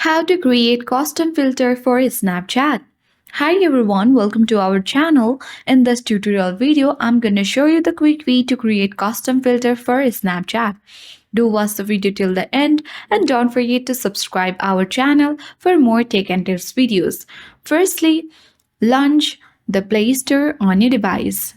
How to create custom filter for Snapchat. Hi everyone, welcome to our channel. In this tutorial video, I'm gonna show you the quick way to create custom filter for Snapchat. Do watch the video till the end and don't forget to subscribe our channel for more tech and tips videos. Firstly, launch the Play Store on your device.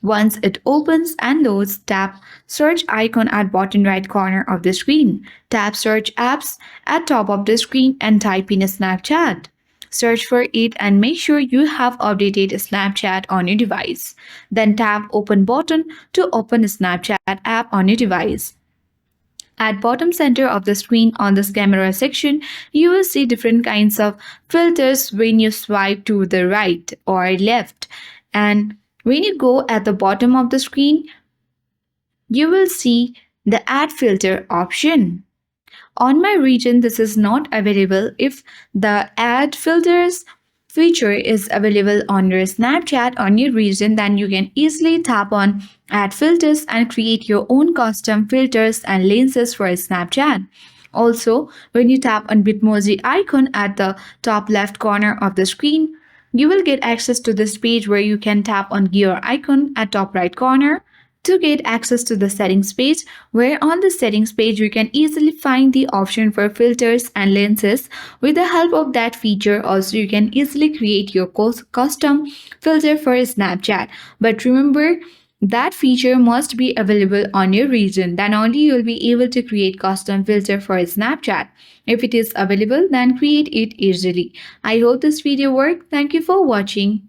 Once it opens and loads, tap search icon at bottom right corner of the screen. Tap search apps at top of the screen and type in Snapchat. Search for it and make sure you have updated Snapchat on your device. Then tap open button to open Snapchat app on your device. At bottom center of the screen on this camera section, you will see different kinds of filters when you swipe to the right or left. And when you go at the bottom of the screen, you will see the add filter option. On my region, this is not available. If the add filters feature is available on your Snapchat on your region, then you can easily tap on add filters and create your own custom filters and lenses for Snapchat. Also, when you tap on Bitmoji icon at the top left corner of the screen, you will get access to this page where you can tap on gear icon at top right corner to get access to the settings page, where on the settings page you can easily find the option for filters and lenses. With the help of that feature, also you can easily create your custom filter for Snapchat. But remember, that feature must be available on your region, then only you will be able to create custom filter for Snapchat. If it is available, then create it easily. I hope this video worked. Thank you for watching.